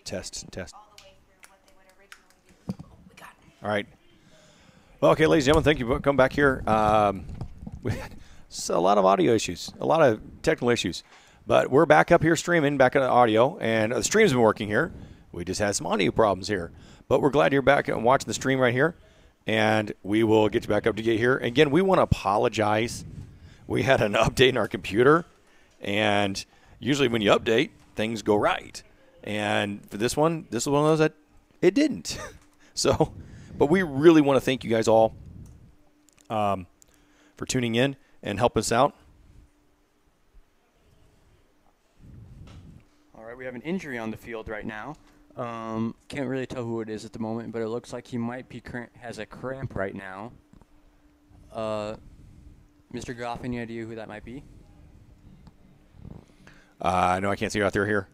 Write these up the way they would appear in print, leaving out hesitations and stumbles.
Test. All right. Well, okay, ladies and gentlemen, thank you for coming back here. We had a lot of audio issues, a lot of technical issues. But we're back up here streaming, back on the audio, and the stream's been working here. We just had some audio problems here. But we're glad you're back and watching the stream right here, and we will get you back up to get here. Again, we want to apologize. We had an update in our computer, and usually when you update, things go right. And for this one is one of those that it didn't. So, but we really want to thank you guys all for tuning in and helping us out. All right, we have an injury on the field right now. Can't really tell who it is at the moment, but it looks like he might be has a cramp right now. Mr. Goff, any idea who that might be? No, I can't see you out there here.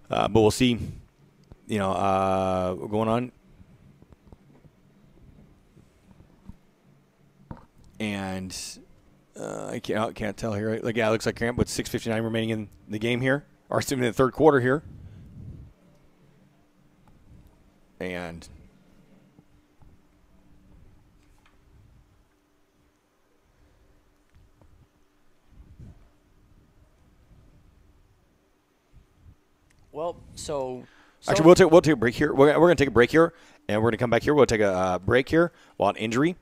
But we'll see, what's going on. And I can't tell here. Like, yeah, it looks like cramp with 6:59 remaining in the game here. Or in the third quarter here. And well, actually, we'll take a break here. We're going to take a break here, and we're going to come back here. We'll take a break here while an injury,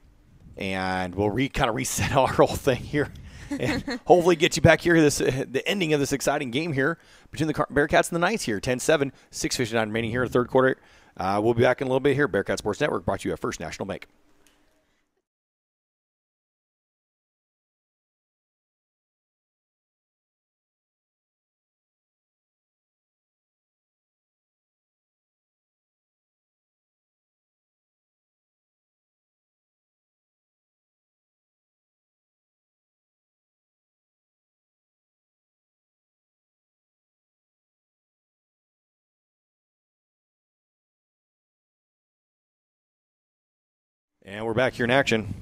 and we'll kind of reset our whole thing here, and hopefully get you back here. The ending of this exciting game here between the Bearcats and the Knights here. 10-7, 6:59 remaining here in the third quarter. We'll be back in a little bit here. Bearcat Sports Network brought to you at First National Bank. And we're back here in action.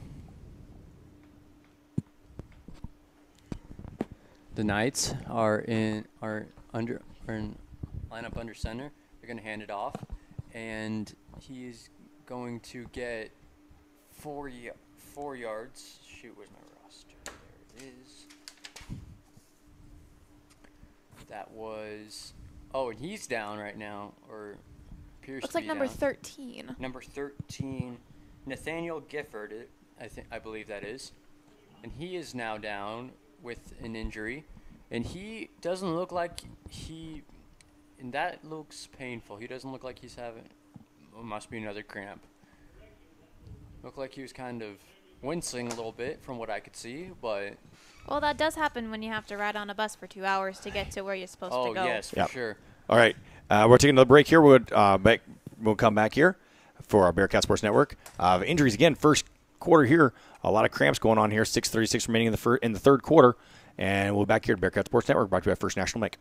The Knights are in lineup under center. They're going to hand it off, and he's going to get 4 yards. Shoot, where's my roster? There it is. That was. Oh, and he's down right now, or appears Looks to like be number down. 13. Number 13. Nathaniel Gifford, I believe that is, and he is now down with an injury, and he doesn't look like and that looks painful. He doesn't look like he's having, must be another cramp. Looked like he was kind of wincing a little bit from what I could see, but. Well, that does happen when you have to ride on a bus for 2 hours to get to where you're supposed to go. Oh, yes, for sure. All right, we're taking another break here. We'll come back here for our Bearcat Sports Network. Injuries again, first quarter here. A lot of cramps going on here. 6:36 remaining in the third quarter. And we'll be back here at Bearcat Sports Network, brought to you by First National Bank.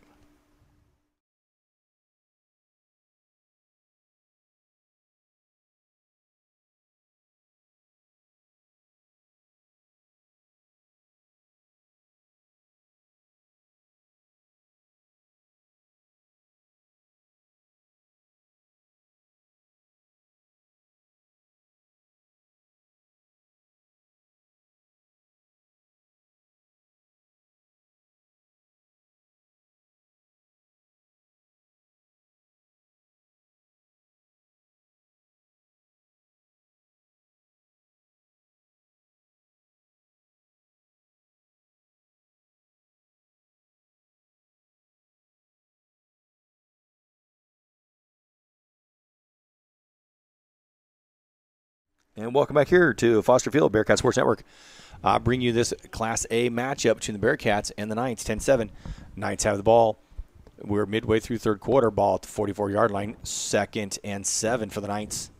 And welcome back here to Foster Field, Bearcat Sports Network. Bring you this Class A matchup between the Bearcats and the Knights, 10-7. Knights have the ball. We're midway through third quarter, ball at the 44-yard line, 2nd and 7 for the Knights.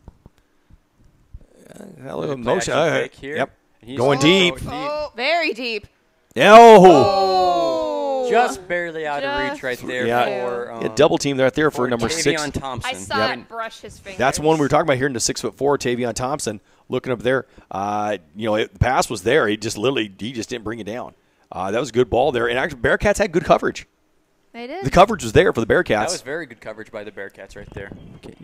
A little motion. Yep. Going deep. Oh, very deep. Oh! Just barely out of reach right there for double team right there for number 6. Tavion Thompson. I saw it brush his fingers. That's one we were talking about here in the 6'4", Tavion Thompson. Looking up there, the pass was there. He just didn't bring it down. That was a good ball there. And actually, Bearcats had good coverage. They did. The coverage was there for the Bearcats. That was very good coverage by the Bearcats right there. Okay.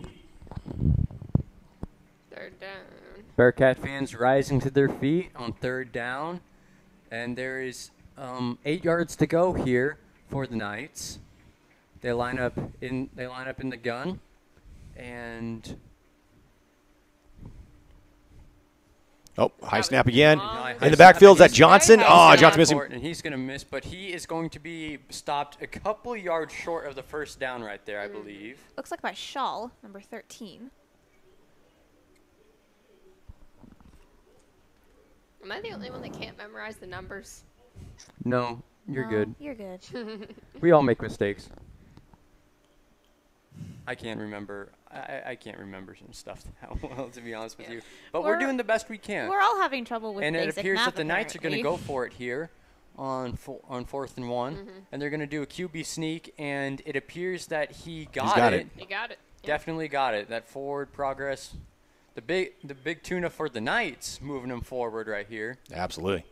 Third down. Bearcat fans rising to their feet on third down. And there is 8 yards to go here for the Knights. They line up in the gun. And oh, high snap again. High In the backfield, is that Johnson? high Oh, snap. Johnson missing. and he's going to miss, but he is going to be stopped a couple yards short of the first down right there, I believe. Looks like by Shawl, number 13. Am I the only one that can't memorize the numbers? No, you're No, good. You're good. We all make mistakes. I can't remember. I can't remember some stuff that well, to be honest with you. But we're We're- doing the best we can. We're all having trouble with And it basic appears math, that the Knights are going to apparently. go for it here on 4th and 1. And they're going to do a QB sneak, and it appears that he got it. You got it. Yep. Definitely got it. That forward progress. The big tuna for the Knights, moving them forward right here. Absolutely.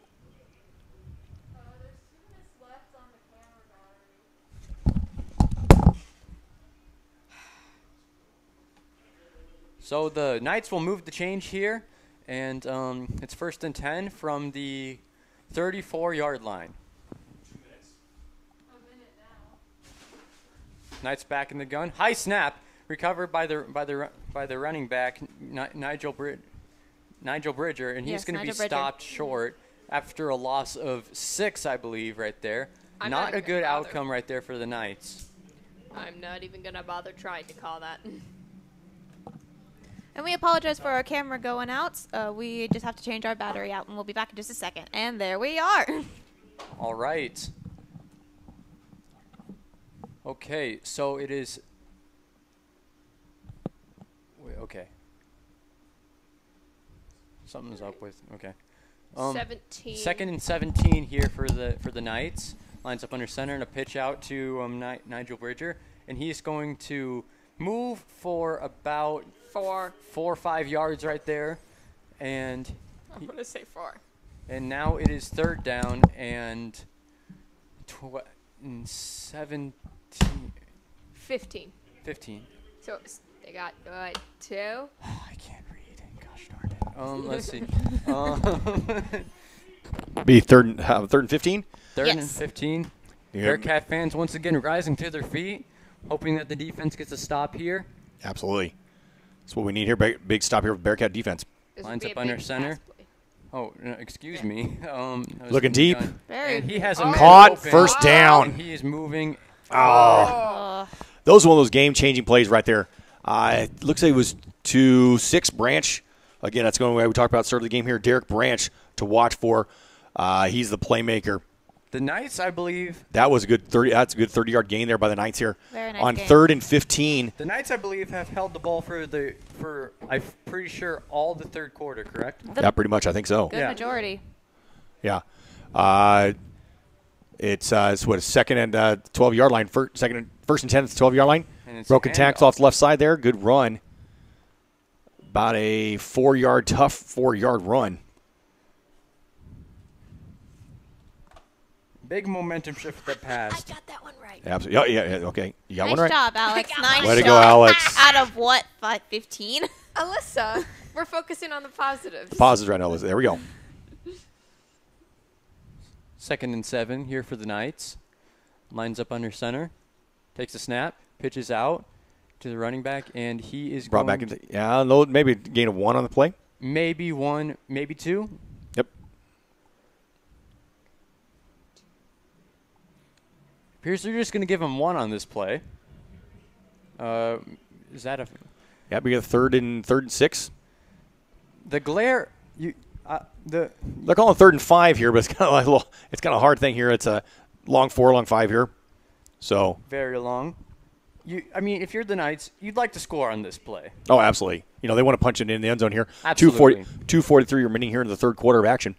So the Knights will move the change here, and it's 1st and 10 from the 34-yard line. Knights back in the gun. High snap, recovered by the running back Nigel Bridger, and he's Yes, going to be Nigel Bridger. stopped short after a loss of 6, I believe, right there. I'm Not not a even good gonna bother. outcome right there for the Knights. I'm not even going to bother trying to call that. And we apologize for our camera going out. We just have to change our battery out, and we'll be back in just a second. And there we are. All right. Okay, so it is. Wait, okay. Something's up with. Okay. 17. 2nd and 17 here for the Knights. Lines up under center and a pitch out to Nigel Bridger, and he's going to move for about 4. 4 or 5 yards right there, and I'm going to say 4. now it is 3rd down and 17. 15. 15. So they got 2. I can't read. Gosh darn it. Let's see. Be third and 15. 3rd and Yes. 15. Yeah. Bearcat fans once again rising to their feet, hoping that the defense gets a stop here. Absolutely. That's what we need here. Big stop here with Bearcat defense. This would Lines be up a under big center. pass play. Oh, no, excuse me. I was Looking deep. done. Very And he has a good. man Caught, open. first down. And he is moving. Oh. Those are one of those game-changing plays right there. It looks like it was to 6 Branch. Again, that's going away. We talked about at the start of the game here. Derek Branch to watch for. He's the playmaker. The Knights, I believe. That was a good 30. That's a good 30-yard gain there by the Knights here. Very nice On game. 3rd and 15. The Knights, I believe, have held the ball for I'm pretty sure all the 3rd quarter. Correct. Yeah, pretty much. I think so. Good Yeah. majority. Yeah. It's what, 2nd and 12-yard line. First and 10 at the 12-yard line. And it's Broken handoff. tackles off the left side there. Good run. About a 4-yard, tough 4-yard run. Big momentum shift that I passed. got that one right. Absolutely. Yeah, okay. You got Nice one right. job, Alex. I got Nice one. Way to job. go, Alex. Out of what? 15? Alyssa, we're focusing on the positives. Pauses right now. Liz. There we go. 2nd and 7 here for the Knights. Lines up under center. Takes a snap. Pitches out to the running back, and he is Brought going back into, yeah, no, maybe a gain of 1 on the play. maybe 1, maybe 2. Yep. Appears they're just going to give him 1 on this play. Is that a Yeah, we got 3rd and 6. the glare? The They're calling 3rd and 5 here, but it's kind of like it's kind of a hard thing here. It's a long 4, long 5 here. So, very long. I mean, if you're the Knights, you'd like to score on this play. oh, absolutely. You know, they want to punch it in the end zone here. Absolutely. 2:43 remaining here in the 3rd quarter of action.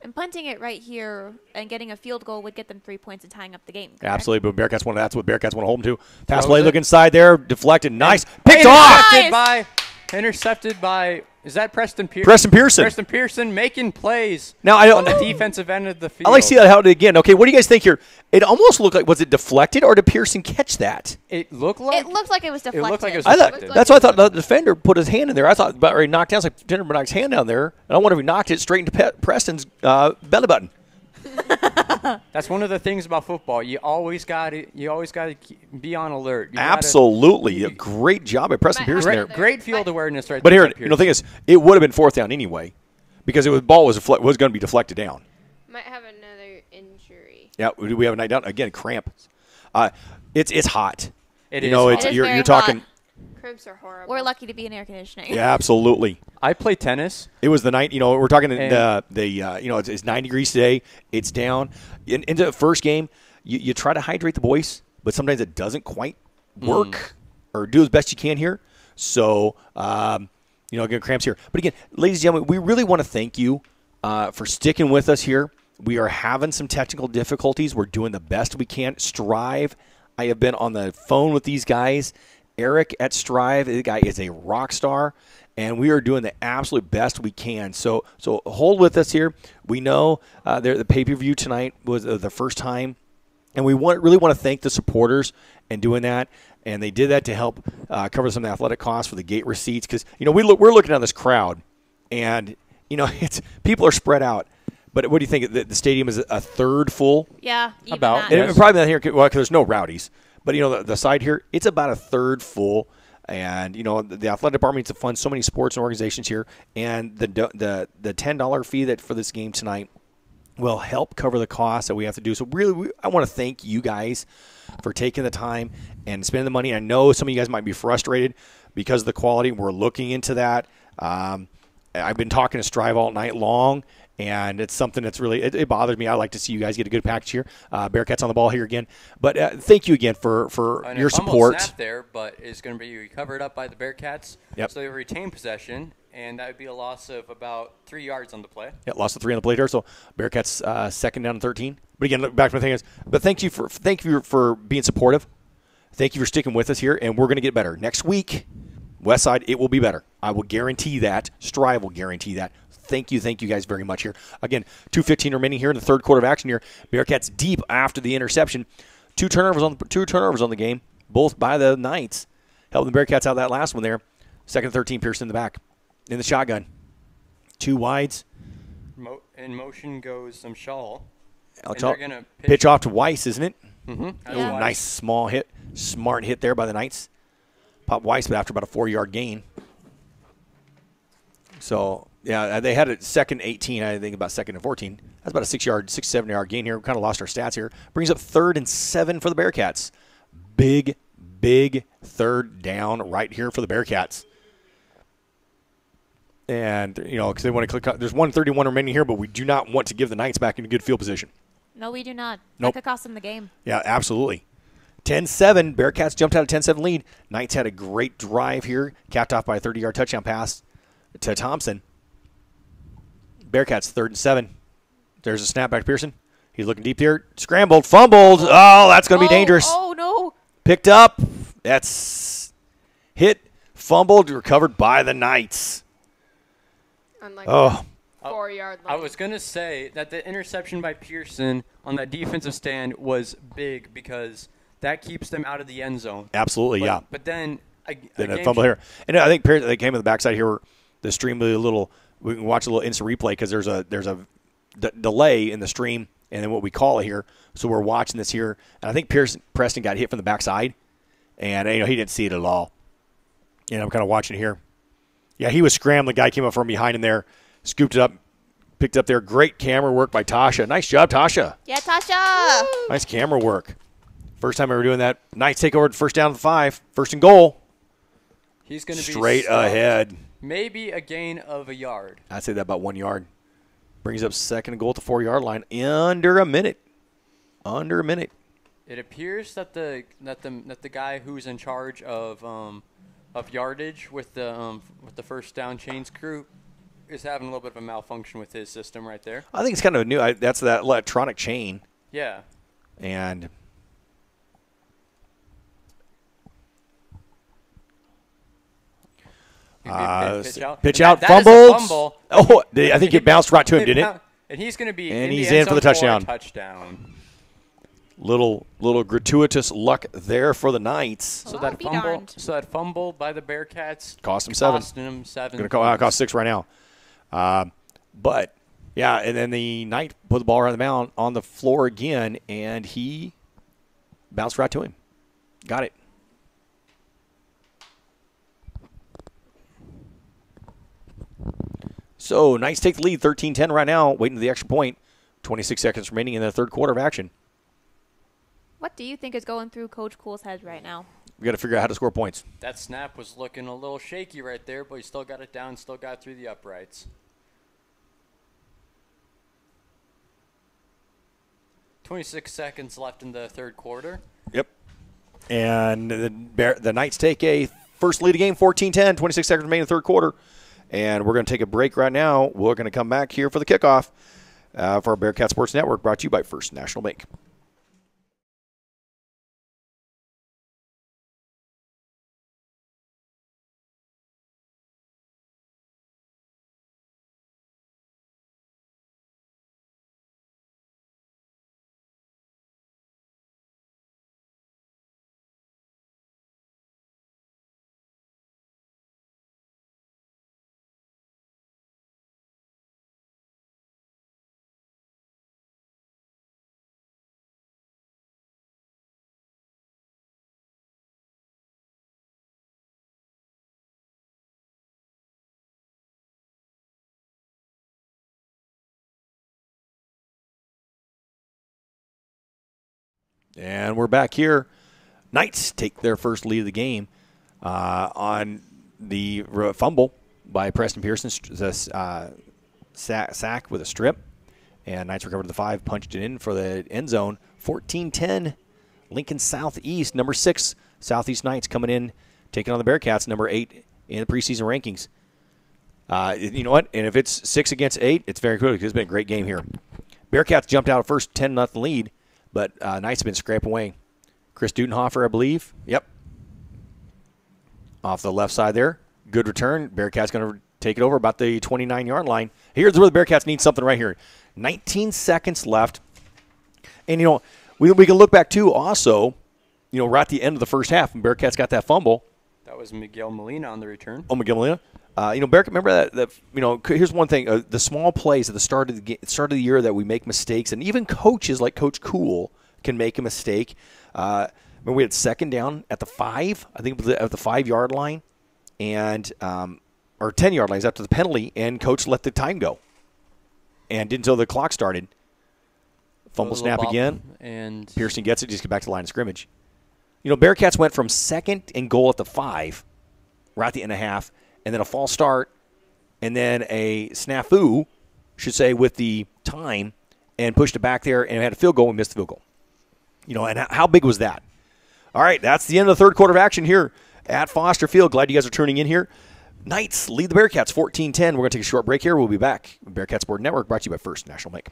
And punting it right here and getting a field goal would get them 3 points and tying up the game. correct? Absolutely, but that's what Bearcats want to hold them to. Pass Throws play, it. look inside there, deflected, nice, picked off. Intercepted by Is that Preston Pearson? Preston Pearson. Preston Pearson making plays Now, I on don't. the defensive end of the field. I like to see that how it again. Okay, what do you guys think here? It almost looked like, was it deflected or did Pearson catch that? It looked like It looked like it was deflected. looked like it was I thought deflected. that's why I thought the defender put his hand in there. I thought about ready to knock down. It's like defender knocked his hand down there, and I wonder if he knocked it straight into Preston's belly button. That's one of the things about football. You always got to be on alert. You gotta- Absolutely, a great job by Preston Might Pearson have there. Great field awareness right But there. here, the thing is, it would have been fourth down anyway, because it was ball was going to be deflected down. Might have another injury. Yeah, we have a night down again. Cramp. It's hot. It you is know, hot. it's It is you're very talking. hot. Crimps are horrible. We're lucky to be in air conditioning. Yeah, absolutely. I play tennis. It was the night. You know, we're talking And- it's 9 degrees today. It's down into the first game. You try to hydrate the boys, but sometimes it doesn't quite work or do as best you can here. So get cramps here. But again, ladies and gentlemen, we really want to thank you for sticking with us here. We are having some technical difficulties. We're doing the best we can. Strive. I have been on the phone with these guys. Eric at Strive, the guy is a rock star, and we are doing the absolute best we can. So hold with us here. We know the pay-per-view tonight was the first time, and we really want to thank the supporters in doing that. And they did that to help cover some of the athletic costs for the gate receipts, because we're looking at this crowd, and it's people are spread out. But what do you think? The stadium is a third full. Yeah, even About. that. And Yes. probably not here, because there's no rowdies. But the side here, it's about a third full. And the athletic department needs to fund so many sports and organizations here, and the $10 fee that for this game tonight will help cover the costs that we have to do. So really, I want to thank you guys for taking the time and spending the money. I know some of you guys might be frustrated because of the quality. We're looking into that. I've been talking to Strive all night long, and it's something that's really it bothers me. I like to see you guys get a good package here. Bearcats on the ball here again, but thank you again for And your it almost support. snapped there, but it's going to be recovered up by the Bearcats. Yep. So they retain possession, and that would be a loss of about 3 yards on the play. Yeah, lost the 3 on the play there. So Bearcats second down and 13. But again, look back to my thing is, but thank you for being supportive. Thank you for sticking with us here, and we're going to get better next week. Westside, it will be better. I will guarantee that. Strive will guarantee that. Thank you guys very much here. Again, 2:15 remaining here in the third quarter of action here. Bearcats deep after the interception. Two turnovers on the game, both by the Knights. Helping the Bearcats out that last one there. Second and 13, Pearson in the back. In the shotgun. Two wides. In motion goes some Shaw. Alex And Hall- they're gonna pitch off to Weiss, isn't it? Mm-hmm. Yeah. Nice small hit. Smart hit there by the Knights. Pop Weiss, but after about a 4-yard gain. So, yeah, they had a second 18, I think about second and 14. That's about a 7-yard gain here. We kind of lost our stats here. Brings up 3rd and 7 for the Bearcats. Big third down right here for the Bearcats. And, because they want to click. There's 1:31 remaining here, but we do not want to give the Knights back into good field position. No, we do not. Nope. That could cost them the game. Yeah, absolutely. 10-7. Bearcats jumped out a 10-7 lead. Knights had a great drive here, capped off by a 30-yard touchdown pass to Thompson. Bearcats 3rd and 7. There's a snap back to Pearson. He's looking deep here. Scrambled, fumbled. Oh, that's going to be dangerous. Oh, no. Picked up. That's hit, fumbled, recovered by the Knights. On like Oh, 4-yard line. I was going to say that the interception by Pearson on that defensive stand was big because that keeps them out of the end zone. absolutely, yeah. But then Then a fumble here. And I think Pearson, they came in the backside here where the stream was a little, we can watch a little instant replay because there's a delay in the stream and then what we call it here. So we're watching this here. And I think Preston got hit from the backside. And, he didn't see it at all. And I'm kind of watching it here. Yeah, he was scrambling. The guy came up from behind him there, scooped it up, picked it up there. Great camera work by Tasha. Nice job, Tasha. Yeah, Tasha. Nice camera work. First time ever doing that. Knights take over first down and 5. First and goal. He's going to be Straight stuffed. ahead. Maybe a gain of a yard. I'd say that about 1 yard. Brings up second and goal at the 4-yard line. Under a minute. It appears that the guy who's in charge of yardage with the first down chains crew is having a little bit of a malfunction with his system right there. I think it's kind of new. That's that electronic chain. Yeah. And Pitch out, That is a fumbled. fumble. Oh, I think it bounced right to him, didn't it? And he's going to be And in he's the in end for the zone touchdown. Little gratuitous luck there for the Knights. So Well, that be fumble, darned. by the Bearcats Cost him 7. Cost him 7. Going to cost 6 right now. But yeah, and then the Knight put the ball around the mound on the floor again, and he bounced right to him. Got it. So Knights take the lead, 13-10 right now, waiting to the extra point. 26 seconds remaining in the third quarter of action. What do you think is going through Coach Cool's head right now? We got to figure out how to score points. That snap was looking a little shaky right there, but he still got it down, still got through the uprights. 26 seconds left in the third quarter. Yep. And the Knights take a first lead of game, 14-10, 26 seconds remaining in the third quarter. And we're going to take a break right now. We're going to come back here for the kickoff for our Bearcat Sports Network, brought to you by First National Bank. And we're back here. Knights take their first lead of the game on the fumble by Preston Pearson, the sack with a strip. And Knights recovered the 5, punched it in for the end zone. 14-10, Lincoln Southeast, number 6. Southeast Knights coming in, taking on the Bearcats, number 8 in the preseason rankings. You know what? And if it's 6 against 8, it's very good because it's been a great game here. Bearcats jumped out at first 10-0 lead. But Knights have been scraping away. Chris Dutenhofer, I believe. Yep. Off the left side there. Good return. Bearcats going to take it over about the 29-yard line. Here's where the Bearcats need something right here. 19 seconds left. And, you know, we can look back, too, also, you know, right at the end of the first half, and Bearcats got that fumble. That was Miguel Molina on the return. Oh, Miguel Molina. You know, Bearcat, remember that, you know, here's one thing. The small plays at the start of the year that we make mistakes, and even coaches like Coach Cool can make a mistake. Remember we had second down at the 5, I think at the 5-yard line, and or 10-yard lines after the penalty, and Coach let the time go and didn't until the clock started. Fumble snap again, and Pearson gets it, just get back to the line of scrimmage. You know, Bearcats went from second and goal at the 5, right at the end of half, and then a false start, and then a snafu, should say, with the time, and pushed it back there, and had a field goal and missed the field goal. You know, and how big was that? All right, that's the end of the third quarter of action here at Foster Field. Glad you guys are tuning in here. Knights lead the Bearcats 14-10. We're going to take a short break here. We'll be back. Bearcat Sport Network brought to you by First National Bank.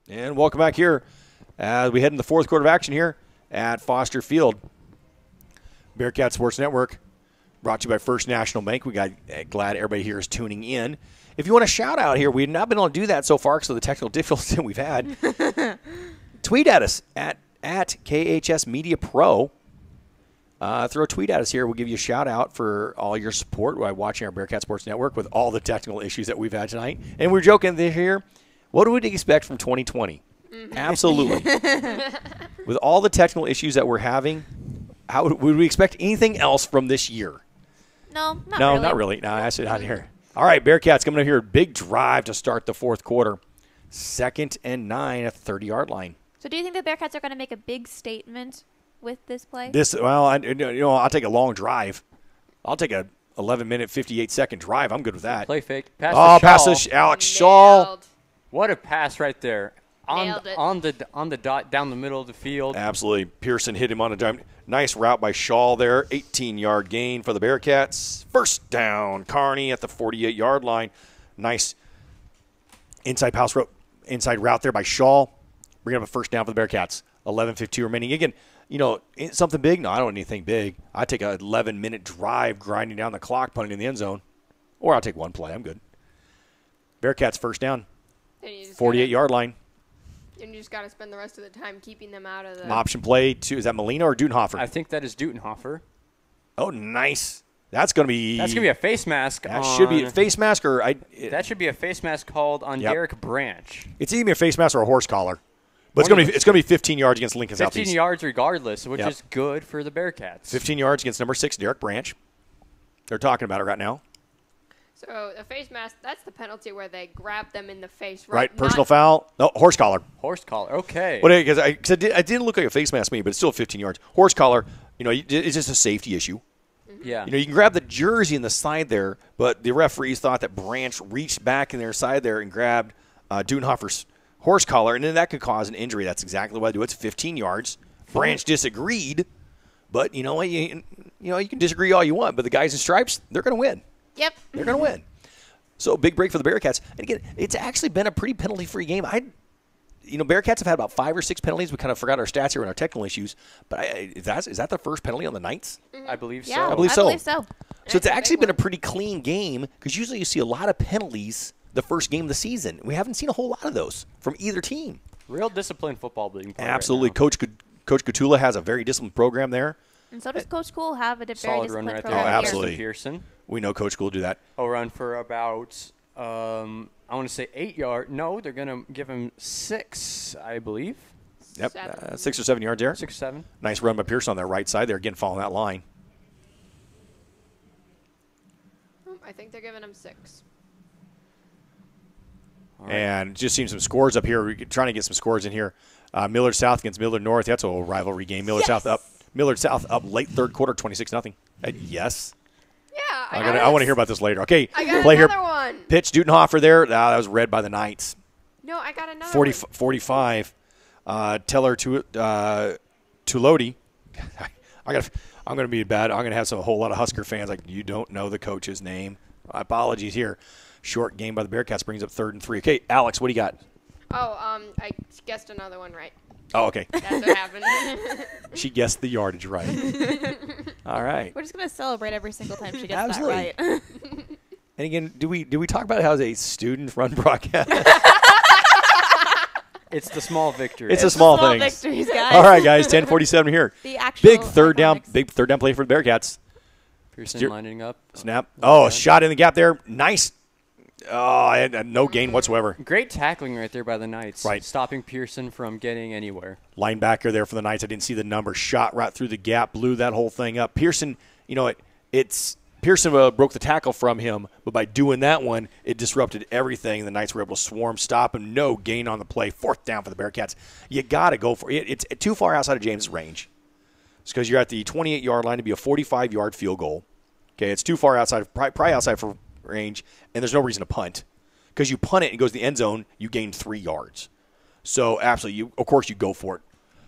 And welcome back here as we head in the fourth quarter of action here at Foster Field. Bearcat Sports Network brought to you by First National Bank. We got glad everybody here is tuning in. If you want a shout out here, we've not been able to do that so far because of the technical difficulties that we've had. Tweet at us at KHS Media Pro. Throw a tweet at us here. We'll give you a shout out for all your support while watching our Bearcat Sports Network with all the technical issues that we've had tonight. And we're joking this year. What do we expect from 2020? Absolutely. With all the technical issues that we're having, how would we expect anything else from this year? No, not No, really. not really. No, that's it out here. All right, Bearcats coming in here. Big drive to start the fourth quarter. 2nd and 9 at the 30-yard line. So do you think the Bearcats are going to make a big statement with this play? I'll take a long drive. I'll take a 11-minute, 58-second drive. I'm good with that. Play fake. Pass Pass to to Shaw. Alex Shaw. Nailed. What a pass right there. Nailed it. On the dot down the middle of the field. Absolutely. Pearson hit him on a dime. Nice route by Shaw there. 18-yard gain for the Bearcats. First down, Kearney at the 48-yard line. Nice inside route there by Shaw. Bring up a first down for the Bearcats. 11:52 remaining. Again, something big? No, I don't need anything big. I take a 11-minute drive grinding down the clock, punting in the end zone. Or I'll take one play. I'm good. Bearcats first down. 48-yard line. And you just got to spend the rest of the time keeping them out of the. Option play to, is that Molina or Dudenhofer? I think that is Dutenhofer. Oh, nice. That's going to be a face mask. That should be a face mask or that should be a face mask called on Derek Branch. It's either a face mask or a horse collar. But it's going to be 15 yards against Lincoln 15 Southeast. 15 yards regardless, which is good for the Bearcats. 15 yards against number 6, Derek Branch. They're talking about it right now. So the face mask, that's the penalty where they grab them in the face. Right, personal foul. No, horse collar. Horse collar, okay. Because I didn't look like a face mask to me, but it's still 15 yards. Horse collar, it's just a safety issue. Yeah. You can grab the jersey in the side there, but the referees thought that Branch reached back in their side there and grabbed Dudenhofer's horse collar, and then that could cause an injury. That's exactly what I do. It's 15 yards. Branch disagreed, but you know what? You can disagree all you want, but the guys in stripes, they're going to win. Yep. They're going to win. So big break for the Bearcats. And again, it's actually been a pretty penalty-free game. Bearcats have had about 5 or 6 penalties. We kind of forgot our stats here on our technical issues. But is that the first penalty on the Knights? I believe so. Yeah, I believe so. so. So it's actually been a pretty clean game because usually you see a lot of penalties the first game of the season. We haven't seen a whole lot of those from either team. Real disciplined football being played. Absolutely. Right Coach Catula has a very disciplined program there. And so does Coach Cool have a very Solid run disciplined right there. program Oh, here. absolutely. Pearson. We know Coach Cool will do that. A run for about, I want to say 8 yards. No, they're going to give him 6, I believe. Yep, 7. 6 or 7 yards there. 6 or 7. Nice run by Pearson on their right side there. Again, following that line. I think they're giving him 6. Right. And just seeing some scores up here. We're trying to get some scores in here. Millard South against Millard North. That's a little rivalry game. Millard South up late third quarter, 26-0. Yes. Yeah, I want to hear about this later. Okay, I got play another here. one. Pitch Dudenhofer there. That was read by the Knights. No, I got another 45. Teller to Tulodi. I'm going to be bad. I'm going to have a whole lot of Husker fans like, you don't know the coach's name. Apologies here. Short game by the Bearcats brings up 3rd and 3. Okay, Alex, what do you got? I guessed another one right. Oh, okay. That's what happened. She guessed the yardage right. All right. We're just going to celebrate every single time she gets Absolutely. that right. And again, do we talk about how it's a student-run broadcast? It's the small victory. It's a small thing. victories, guys. All right, guys, 10:47 here. The actual Big third down play for the Bearcats. Pearson lining up. Snap. Oh, a shot in the gap there. Nice. Oh, I had no gain whatsoever. Great tackling right there by the Knights. Right. Stopping Pearson from getting anywhere. Linebacker there for the Knights. I didn't see the number. Shot right through the gap, blew that whole thing up. Pearson, Pearson broke the tackle from him, but by doing that one, it disrupted everything. The Knights were able to swarm, stop him. No gain on the play. 4th down for the Bearcats. You got to go for it. It's too far outside of James' range. It's because you're at the 28-yard line to be a 45-yard field goal. Okay, it's too far outside, probably outside for range, and there's no reason to punt. Because you punt it and it goes to the end zone, you gain 3 yards. So, absolutely, of course you go for it.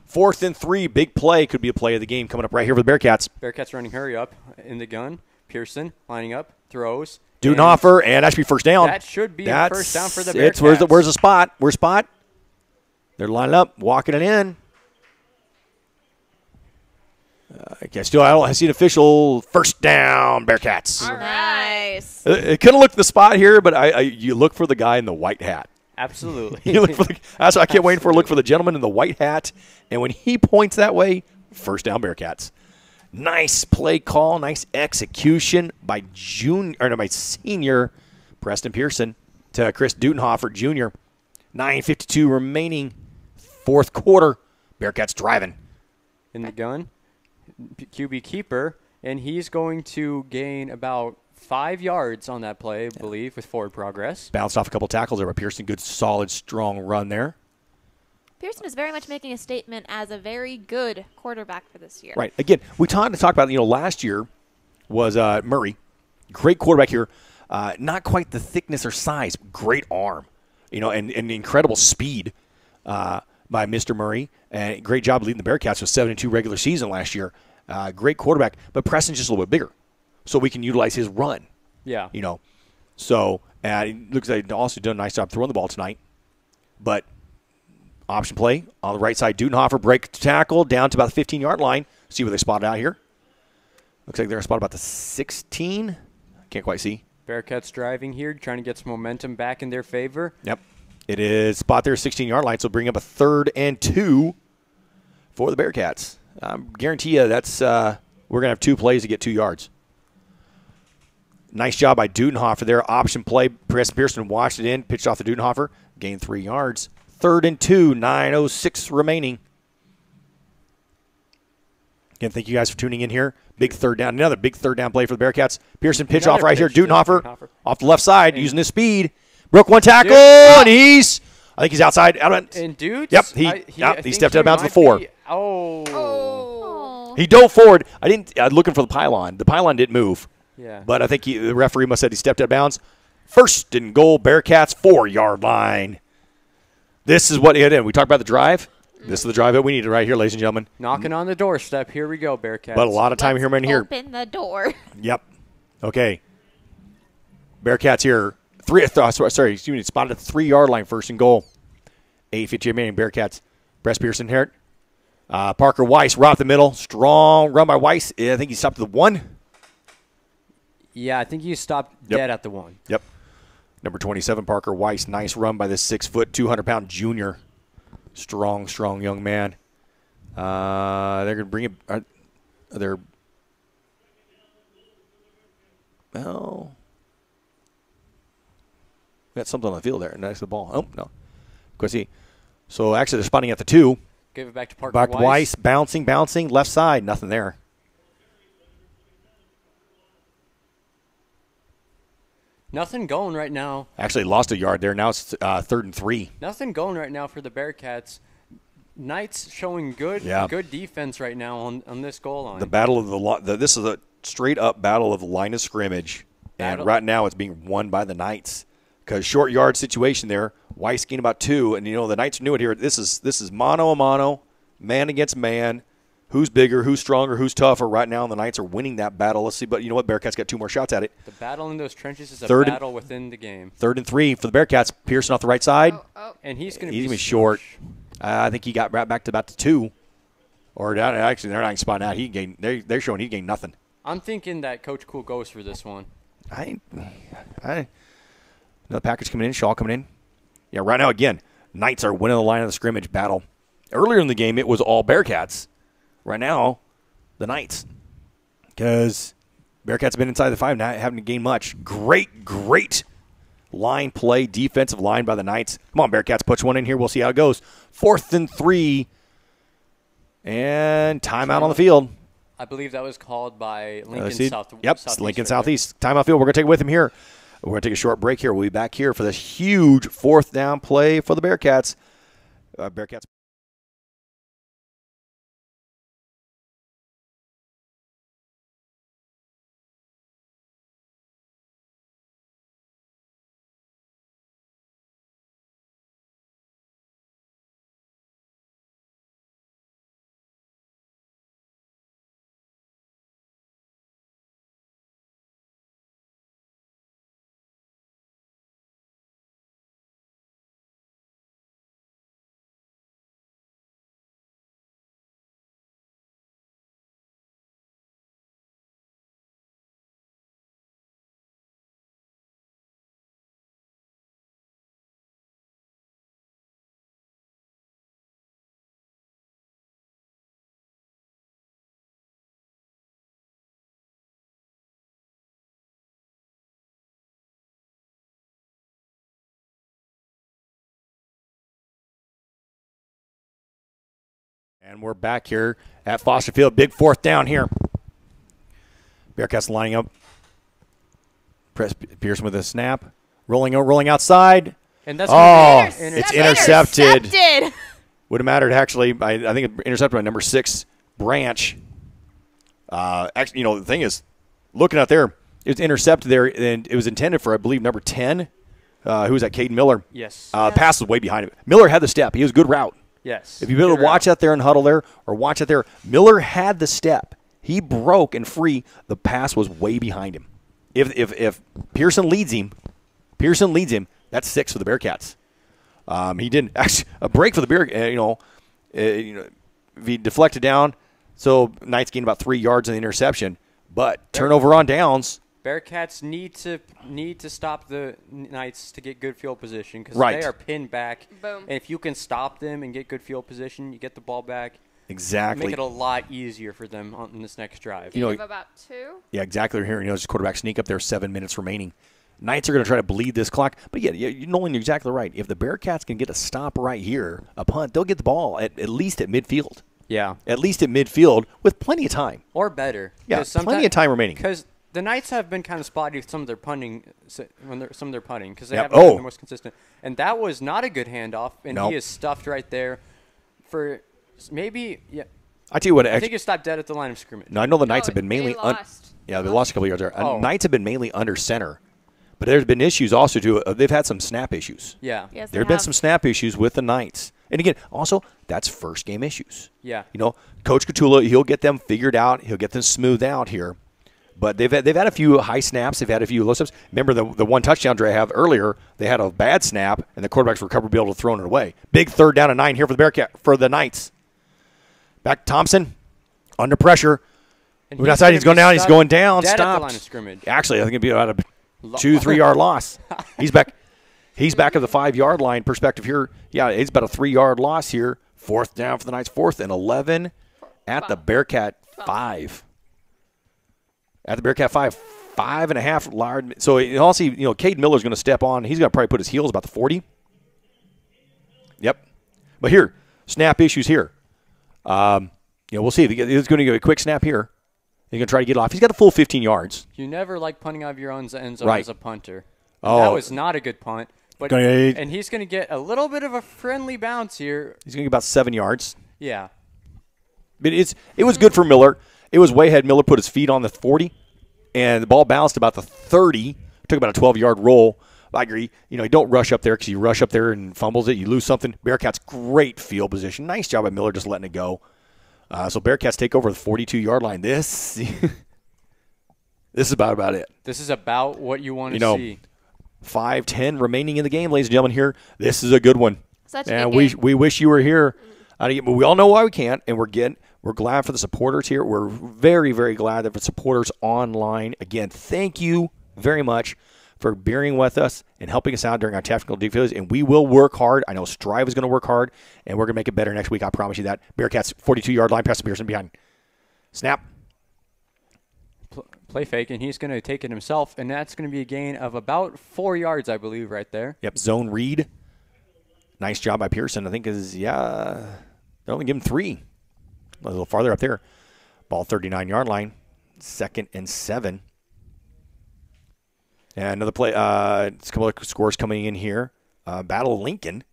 4th and 3, big play. Could be a play of the game coming up right here for the Bearcats. Bearcats running hurry up in the gun. Pearson lining up, throws. Dudenhofer, and that should be first down. That should be first down for the Bearcats. Where's the spot? Where's spot? They're lining up, walking it in. I don't see an official first down, Bearcats. All right. Nice. It couldn't look the spot here, but you look for the guy in the white hat. Absolutely. You look for that's why I can't wait for look for the gentleman in the white hat, and when he points that way, first down, Bearcats. Nice play call, nice execution by senior Preston Pearson to Chris Dudenhofer, Jr. 9:52 remaining, 4th quarter. Bearcats driving. In the gun. QB keeper, and he's going to gain about 5 yards on that play, I believe, with forward progress. Bounced off a couple tackles there by Pearson. Good, solid, strong run there. Pearson is very much making a statement as a very good quarterback for this year. Right. Again, we talked about, last year was Murray. Great quarterback here. Not quite the thickness or size. Great arm. And incredible speed by Mr. Murray. And great job leading the Bearcats with 7-2 regular season last year. Great quarterback. But Preston's just a little bit bigger. So we can utilize his run. Yeah. So it looks like also done a nice job throwing the ball tonight. But option play on the right side. Dudenhofer break tackle down to about the 15-yard line. See where they spotted out here. Looks like they're spotted about the 16. Can't quite see. Bearcats driving here, trying to get some momentum back in their favor. Yep. It is spot there, 16-yard line, so bring up a 3rd and 2 for the Bearcats. Guarantee you that's we're going to have 2 plays to get 2 yards. Nice job by Dudenhofer there. Option play. Pearson washed it in, pitched off the Dudenhofer, gained 3 yards. 3rd and 2, 9:06 remaining. Again, thank you guys for tuning in here. Big third down. Another big third down play for the Bearcats. Pearson pitch off right here. Dudenhofer off the left side using his speed. Broke one tackle, and I think he's outside. And dude, yep, he stepped out of bounds to the 4. Oh. He dove forward. I was looking for the pylon. The pylon didn't move. Yeah. But I think the referee must have said he stepped out of bounds. 1st and goal, Bearcats 4-yard line. This is what we talked about the drive. This is the drive that we needed right here, ladies and gentlemen. Knocking on the doorstep. Here we go, Bearcats. But a lot of time here, man. Here. Open the door. Yep. Okay. Bearcats here. Spotted at the 3-yard line, 1st and goal. 8:50 remaining. Bearcats. Brest Pearson here. Parker Weiss right up the middle. Strong run by Weiss. I think he stopped at the 1. Yeah, I think he stopped dead at the 1. Yep. Number 27, Parker Weiss. Nice run by this 6-foot, 200-pound junior. Strong young man. They're going to bring it. Well, we got something on the field there next to the ball. Oh, no. Go see. So actually, they're spotting at the 2. Give it back to Parker Back to Weiss. Bouncing. Left side. Nothing there. Nothing going right now. Actually lost a yard there. Now it's 3rd and 3. Nothing going right now for the Bearcats. Knights showing good defense right now on this goal line. The battle of this is a straight up battle of the line of scrimmage, and right now it's being won by the Knights because short yard situation there. Weiss gained about 2, and the Knights knew it here. This is mano a mano, man against man. Who's bigger, who's stronger, who's tougher? Right now, the Knights are winning that battle. Let's see, but you know what? Bearcats got 2 more shots at it. The battle in those trenches is a battle within the game. 3rd and 3 for the Bearcats. Pearson off the right side. And he's going to be short. I think he got right back to about the 2. Or actually, they're not spotting out. They're showing he gained nothing. I'm thinking that Coach Cool goes for this one. Another package coming in. Shaw coming in. Yeah, right now, again, Knights are winning the line of the scrimmage battle. Earlier in the game, it was all Bearcats. Right now, the Knights. Because Bearcats have been inside the 5, not having to gain much. Great line play, defensive line by the Knights. Come on, Bearcats, push one in here. We'll see how it goes. 4th and 3. And timeout on the field. I believe that was called by Lincoln South. Yep, Lincoln Southeast. Timeout field. We're going to take it with him here. We're going to take a short break here. We'll be back here for this huge 4th down play for the Bearcats. Bearcats. And we're back here at Foster Field. Big fourth down here. Bearcats lining up. Pearson with a snap. Rolling outside. And that's it's intercepted. Would have mattered, actually. I think it intercepted by number 6, Branch. Actually, the thing is, looking out there, it was intercepted there, and it was intended for, I believe, number 10. Who was that? Caden Miller. Yes. Pass was way behind him. Miller had the step. He was a good route. Yes. If you've been able to watch out there and huddle there or watch out there, Miller had the step. He broke and free. The pass was way behind him. If Pearson leads him, that's 6 for the Bearcats. He didn't actually a break for the Bear. If he deflected down, so Knights gained about 3 yards in the interception. But turnover on downs. Bearcats need to stop the Knights to get good field position because Right. they are pinned back. Boom. And if you can stop them and get good field position, you get the ball back. Exactly. Make it a lot easier for them on this next drive. Give about 2. Yeah, exactly. We're hearing just quarterback sneak up there, 7 minutes remaining. Knights are going to try to bleed this clock. But, Nolan, you're exactly right. If the Bearcats can get a stop right here, a punt, they'll get the ball at least at midfield. Yeah. At least at midfield with plenty of time. Or better. Yeah, plenty of time remaining. Because the Knights have been kind of spotty with some of their punting, because they Yep. haven't been the most consistent. And that was not a good handoff, and Nope. he is stuffed right there for maybe, yeah. I tell you what, I think he stopped dead at the line of scrimmage. I know the Knights have been they mainly lost. they lost a couple yards there. Oh. Knights have been mainly under center. But there's been issues also, too. They've had some snap issues. Yeah. Yes, There have been some snap issues with the Knights. And, again, also, that's first game issues. Yeah. Coach Catula, he'll get them figured out. He'll get them smoothed out here. But they've had a few high snaps. They've had a few low snaps. Remember the one touchdown drive I have earlier, they had a bad snap, and the quarterbacks recovered to be able to throw it away. Big 3rd down and 9 here for the Knights. Back to Thompson, under pressure. And Moving outside, he's going down. He's going down. Dead at the Stopped. line of scrimmage. Actually, I think it'd be about a 2-3 yard loss. He's back. He's back at the 5 yard line perspective here. Yeah, it's about a 3 yard loss here. 4th down for the Knights. 4th and 11 at the Bearcat 5. At the Bearcat 5, 5.5 large. So also, Cade Miller's going to step on. He's going to probably put his heels about the 40. Yep. But here, snap issues here. We'll see. He's going to get a quick snap here. He's going to try to get off. He's got a full 15 yards. You never like punting out of your own end zone Right. as a punter. Oh. That was not a good punt. But Great. and he's going to get a little bit of a friendly bounce here. He's going to get about 7 yards. Yeah. But it was good for Miller. It was way ahead. Miller put his feet on the 40, and the ball bounced about the 30. Took about a 12-yard roll. I agree. You don't rush up there because you rush up there and fumbles it. You lose something. Bearcats, great field position. Nice job by Miller just letting it go. So Bearcats take over the 42-yard line. This is about it. This is about what you want to see. 5:10 remaining in the game, ladies and gentlemen. Here, this is a good one. Such a And good game. we wish you were here. But we all know why we can't, and we're glad for the supporters here. We're very, very glad that the supporters online. Again, thank you very much for bearing with us and helping us out during our technical difficulties. And we will work hard. I know Strive is going to work hard, and we're going to make it better next week. I promise you that. Bearcats 42-yard line pass to Pearson behind. Snap. Play fake, and he's going to take it himself, and that's going to be a gain of about 4 yards, I believe, right there. Yep, zone read. Nice job by Pearson. I think they only give him 3. A little farther up there. Ball 39-yard line. 2nd and 7. And another play. It's a couple of scores coming in here. Battle of Lincoln.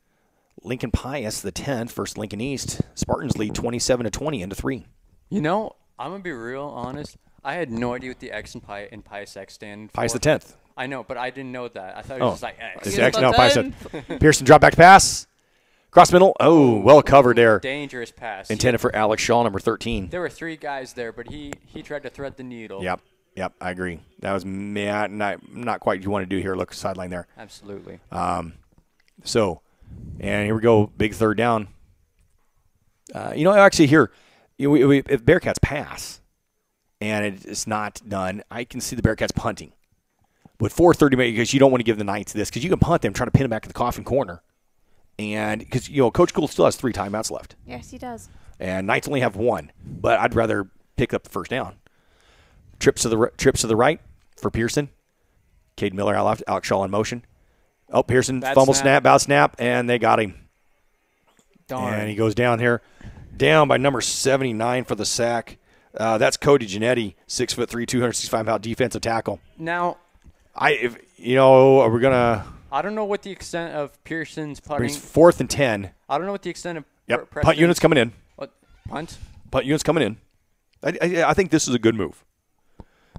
Lincoln Pius, the 10th, versus Lincoln East. Spartans lead 27-20 into 3. I'm going to be real honest. I had no idea what the X in Pius X stand for. Pius the 10th. I know, but I didn't know that. I thought it was just like X. It's X. No, Pius 10th. Pearson drop back pass. Cross middle. Oh, well covered there. Dangerous pass. Intended for Alex Shaw, number 13. There were 3 guys there, but he tried to thread the needle. Yep, I agree. That was not quite what you want to do here. Look, sideline there. Absolutely. So, and here we go, big 3rd down. Actually here, if Bearcats pass and it's not done, I can see the Bearcats punting. With 4:30, because you don't want to give the Knights this, because you can punt them, trying to pin them back in the coffin corner. And because, Coach Gould still has 3 timeouts left. Yes, he does. And Knights only have 1, but I'd rather pick up the 1st down. Trips to the right for Pearson. Cade Miller out left. Alex Shaw in motion. Oh, Pearson fumble snap, bounce snap, and they got him. Darn. And he goes down here. down by number 79 for the sack. That's Cody Giannetti, 6'3", 265-pound defensive tackle. Now, are we gonna? I don't know what the extent of Pearson's putting. It's 4th and 10. I don't know what the extent of Yep. Preston's- Punt units coming in. What punt? Punt units coming in. I think this is a good move.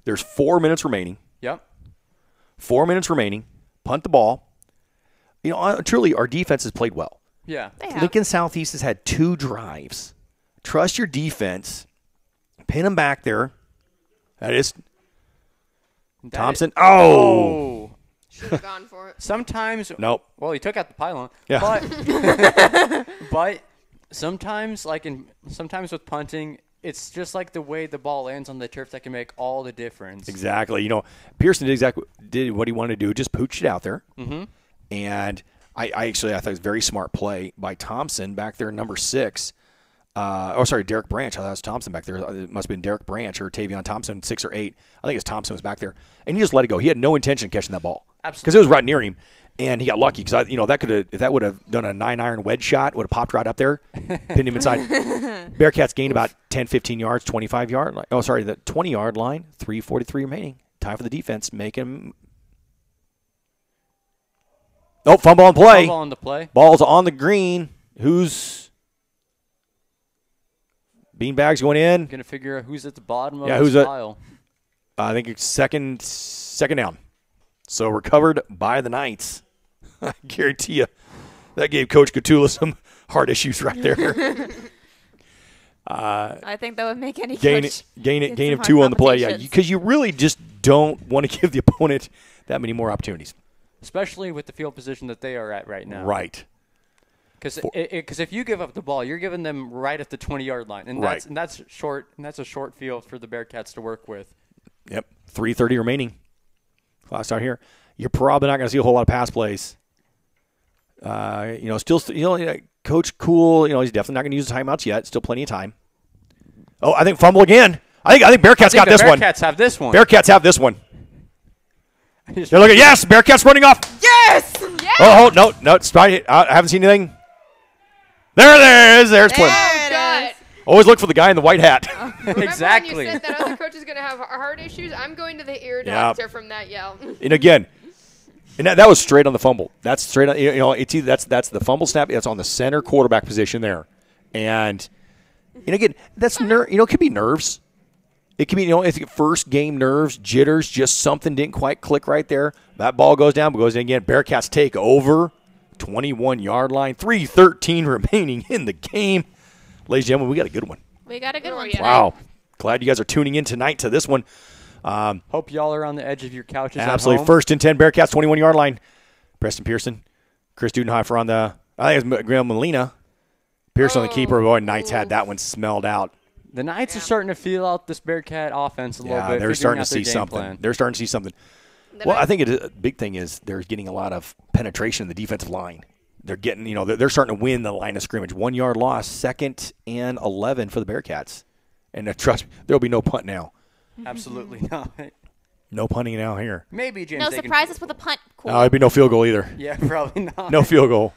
There's 4 minutes remaining. Yep. 4 minutes remaining. Punt the ball. Truly, our defense has played well. Yeah. They have. Lincoln Southeast has had 2 drives. Trust your defense. Pin them back there. That is Thompson. Oh! Should have gone for it. Sometimes. Nope. Well, he took out the pylon. Yeah. But sometimes with punting, it's just like the way the ball lands on the turf that can make all the difference. Exactly. Pearson did what he wanted to do. Just pooched it out there. Mm-hmm. And I thought it was a very smart play by Thompson back there, number 6. Derek Branch. I thought it was Thompson back there. It must have been Derek Branch or Tavion Thompson, 6 or 8. I think it's Thompson was back there. And he just let it go. He had no intention of catching that ball. Absolutely. Because it was right near him. And he got lucky because if that would have done a 9-iron wedge shot, would have popped right up there, pinned him inside. Bearcats gained about 10, 15 yards, 25-yard line. Oh, sorry, the 20-yard line. 3:43 remaining. Time for the defense. Make him. Oh, fumble on play. Fumble on the play. Ball's on the green. Who's beanbags going in? Gonna figure out who's at the bottom of who's this at- pile. I think it's second down. So recovered by the Knights. I guarantee you that gave Coach Catula some heart issues right there. I think that would make any gain coach of get some 2 hard on the play. Yeah, palpitations. because you really just don't want to give the opponent that many more opportunities. Especially with the field position that they are at right now. Right. Because if you give up the ball, you're giving them right at the 20-yard line, and Right. that's short. And that's a short field for the Bearcats to work with. Yep. 3:30 remaining. Clock start here. You're probably not going to see a whole lot of pass plays. Coach Cool. He's definitely not going to use the timeouts yet. Still plenty of time. Oh, I think fumble again. I think Bearcats got this one. Bearcats have this one. Bearcats have this one. They're looking. Yes, Bearcats running off. Yes! Yes! Oh, no, it's I haven't seen anything. There it is. There's one. There it is. Always look for the guy in the white hat. Exactly. When you said that other coach is going to have heart issues, I'm going to the ear Yeah. doctor from that yell. And again, that was straight on the fumble. That's straight on. It's either that's the fumble snap. That's on the center quarterback position there, and again, that's it could be nerves. It could be it's first game nerves, jitters, just something didn't quite click right there. That ball goes down, but goes in again. Bearcats take over, 21-yard line, 3:13 remaining in the game. Ladies and gentlemen, we got a good one. We got a good one. yeah. tonight. Wow, glad you guys are tuning in tonight to this one. Hope y'all are on the edge of your couches. Absolutely. At home. 1st and 10, Bearcats, 21-yard line. Preston Pearson, Chris Dudenhofer on the, I think it's Graham Molina. Pearson on the keeper. Boy, Knights had that one smelled out. The Knights are starting to feel out this Bearcat offense a little bit. Yeah, they're figuring starting to out their see game something. plan. They're starting to see something. Well, I think a big thing is they're getting a lot of penetration in the defensive line. They're getting, they're starting to win the line of scrimmage. 1-yard loss, 2nd and 11 for the Bearcats. And trust me, there'll be no punt now. Absolutely not. No punting now here. Maybe James. No Aiken- surprises with a punt. Cool. There'll be no field goal either. Yeah, probably not. No field goal.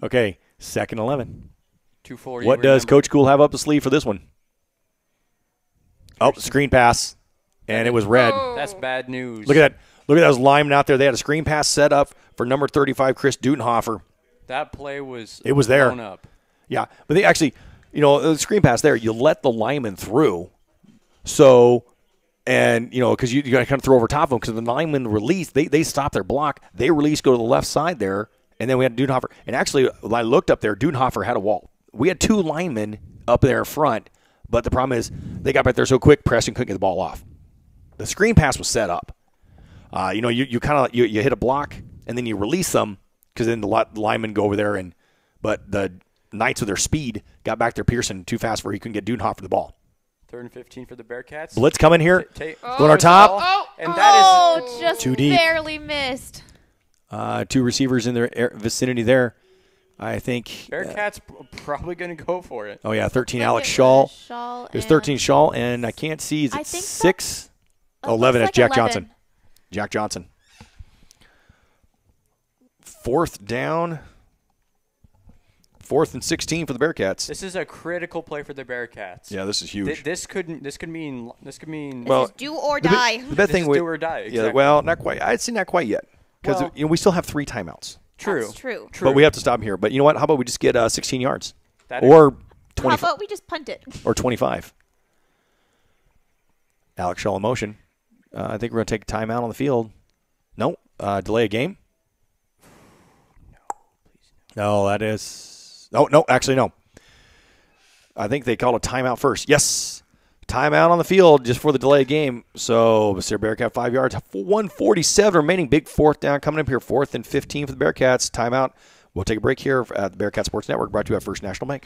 Okay, 2nd and 11. 240. What does Coach Cool have up his sleeve for this one? Oh, screen pass, and it was red. Oh. That's bad news. Look at that. Look at those linemen out there. They had a screen pass set up for number 35, Chris Dudenhofer. That play was. It was there. blown Up. Yeah, but they actually, the screen pass there, you let the lineman through. So, because you got to kind of throw over top of them because the lineman release, they stop their block. They release, go to the left side there, and then we had Dudenhofer. And actually, when I looked up there, Dudenhofer had a wall. We had 2 linemen up there front, but the problem is they got back there so quick, Preston couldn't get the ball off. The screen pass was set up. You kind of you hit a block and then you release them because then the linemen go over there but the Knights with their speed got back there. Pearson too fast where he couldn't get Dudenhofer the ball. 3rd and 15 for the Bearcats. Blitz coming here. Ta- Going on top. Oh, And that Oh, just Too deep. barely missed. 2 receivers in their vicinity there. I think. Bearcats probably going to go for it. Oh yeah, 13 I Alex think it Shaw. was Shaw It was and- 13 Shaw, and I can't see. Is I it think 6? Oh, 11. looks That's like Jack 11. Johnson. Jack Johnson. 4th down. 4th and 16 for the Bearcats. This is a critical play for the Bearcats. Yeah, this is huge. This could mean. Well, This is do or die. The bad This thing is with, do or die, Yeah, exactly. well, not quite. I'd say not quite yet because Well- we still have 3 timeouts. True. That's true. But we have to stop him here. But you know what? How about we just get 16 yards That or How 20 about we just punt it? or 25? Alex Shaw in motion. I think we're going to take a timeout on the field. No. Delay a game? No, that is – no, actually, no. I think they called a timeout first. Yes. Timeout on the field just for the delay game. So, Mr. Bearcat 5 yards. 1:47 remaining. Big 4th down coming up here. 4th and 15 for the Bearcats. Timeout. We'll take a break here at the Bearcat Sports Network, brought to you by First National Bank.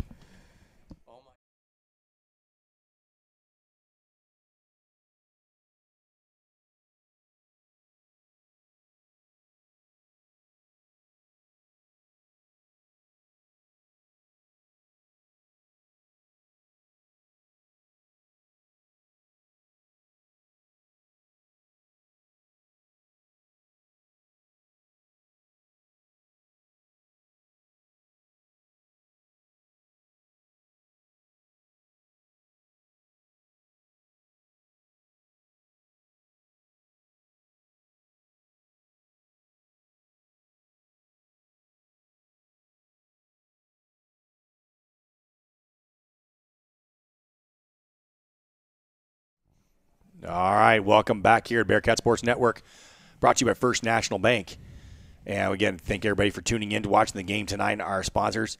All right, welcome back here at Bearcat Sports Network, brought to you by First National Bank. And again, thank everybody for tuning in to watching the game tonight, our sponsors.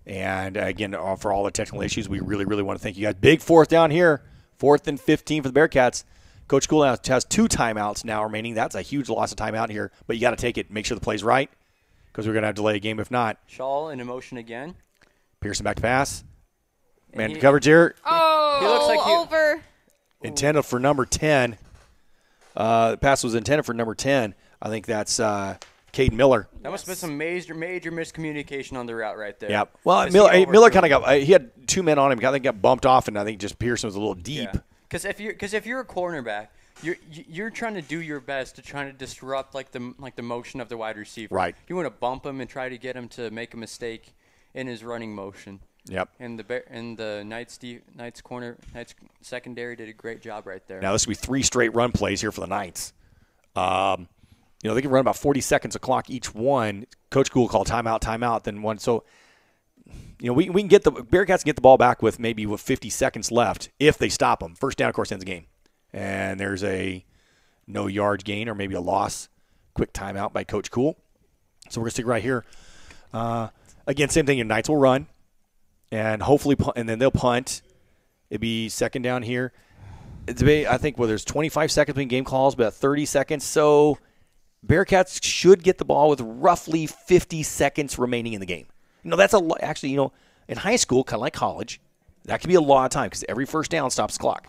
And again, for all the technical issues, we really, really want to thank you guys. Big 4th down here, 4th and 15 for the Bearcats. Coach School has 2 timeouts now remaining. That's a huge loss of timeout here, but you got to take it. Make sure the play's right because we're going to have to delay a game if not. Shaw in motion again. Pearson back to pass. Man he- coverage here. Oh, He looks like he- over. Intended for number 10. The pass was intended for number 10. I think that's Caden Miller. That must have been some major miscommunication on the route right there. Yeah. Well, Because he Miller overthrew kind of got. He had 2 men on him. I think got bumped off, and I think just Pearson was a little deep. Because if you're a cornerback, you're trying to do your best to try to disrupt the motion of the wide receiver. Right. You want to bump him and try to get him to make a mistake in his running motion. Yep. And the Knights secondary did a great job right there. Now this will be 3 straight run plays here for the Knights. They can run about 40 seconds a clock each one. Coach Gould called timeout, then one. So, we can get the Bearcats can get the ball back with 50 seconds left if they stop them. First down, of course, ends the game. And there's a no yards gain or maybe a loss. Quick timeout by Coach Cool. So we're going to stick right here. Again, same thing. Your Knights will run. And hopefully, and then they'll punt. It'd be second down here. I think there's 25 seconds between game calls, about 30 seconds. So Bearcats should get the ball with roughly 50 seconds remaining in the game. That's actually, in high school, kind of like college, that could be a lot of time because every first down stops the clock.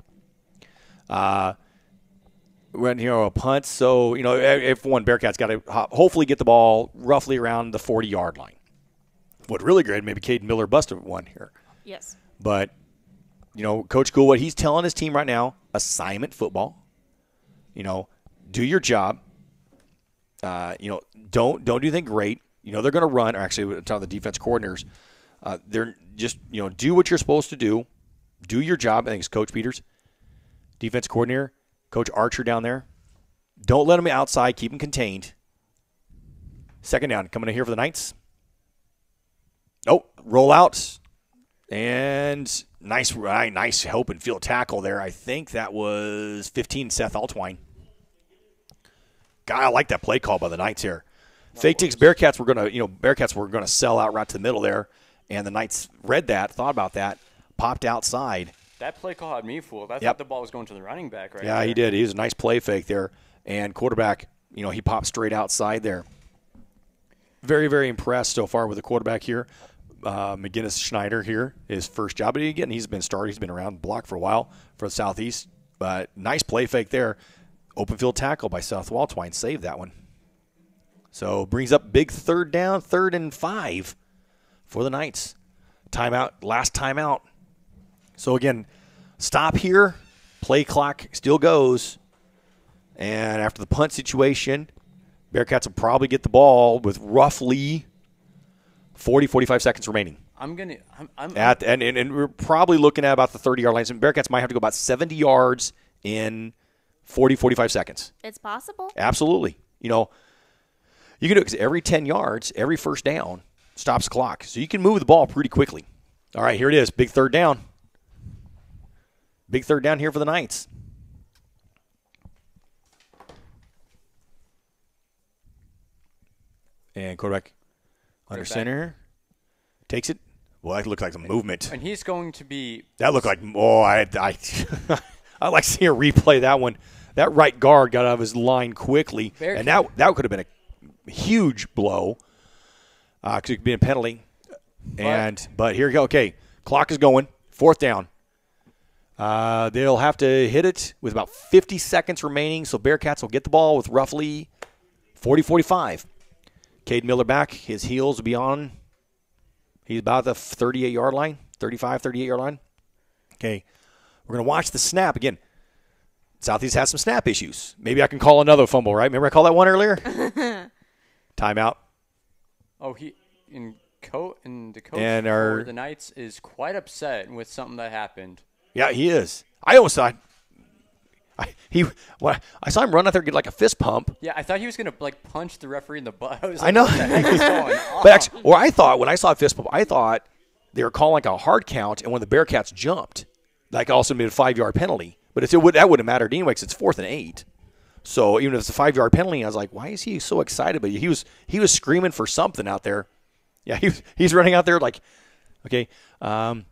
When a punt, so if one Bearcats got to hopefully get the ball roughly around the 40-yard line. What really great, maybe Caden Miller busted one here. Yes. But, Coach Gould, what he's telling his team right now, assignment football. Do your job. Don't do anything great. They're going to run. Or actually, we're talking the defense coordinators. They're just, do what you're supposed to do. Do your job. I think it's Coach Peters, defense coordinator, Coach Archer down there. Don't let them outside. Keep them contained. Second down, coming in here for the Knights. Oh, roll out. And nice help and field tackle there. I think that was 15, Seth Altwine. God, I like that play call by the Knights here. Fake takes Bearcats were gonna sell out right to the middle there, and the Knights read that, thought about that, popped outside. That play call had me fooled. I Yep. thought the ball was going to the running back right Yeah, there. he did. He was a nice play fake there, and quarterback, he popped straight outside there. Very, very impressed so far with the quarterback here. McGinnis Schneider here, his first job. But again, he's been started. He's been around the block for a while for the Southeast. But nice play fake there. Open field tackle by Seth Waltwine. Saved that one. So brings up big third down, 3rd and 5 for the Knights. Timeout, last timeout. So again, stop here. Play clock still goes. And after the punt situation, Bearcats will probably get the ball with roughly 40, 45 seconds remaining. And we're probably looking at about the 30-yard line. So Bearcats might have to go about 70 yards in 40, 45 seconds. It's possible. Absolutely. You can do it because every 10 yards, every first down stops the clock. So you can move the ball pretty quickly. All right, here it is. Big third down. Big third down here for the Knights. And quarterback under center. Takes it. Well, that looked like some movement. And he's going to be. That looked like, I like seeing a replay of that one. That right guard got out of his line quickly, and that could have been a huge blow. Because it could be a penalty. But here you go. Okay, clock is going. Fourth down. They'll have to hit it with about 50 seconds remaining, so Bearcats will get the ball with roughly 40-45. Cade Miller back. His heels will be on. He's about the 38-yard line, 35, 38-yard line. Okay, we're going to watch the snap. Again, Southeast has some snap issues. Maybe I can call another fumble, right? Remember I called that one earlier? Timeout. Oh, the coach for the Knights is quite upset with something that happened. Yeah, he is. I almost thought I saw him run out there and get like a fist pump. Yeah, I thought he was gonna punch the referee in the butt. I know. What the heck is going on? But actually, I thought when I saw a fist pump, I thought they were calling like a hard count, and when the Bearcats jumped, like also made a 5-yard penalty. But that wouldn't have mattered anyway because it's 4th and 8. So even if it's a 5-yard penalty, I was like, why is he so excited? But he was screaming for something out there. Yeah, he's running out there like, okay. But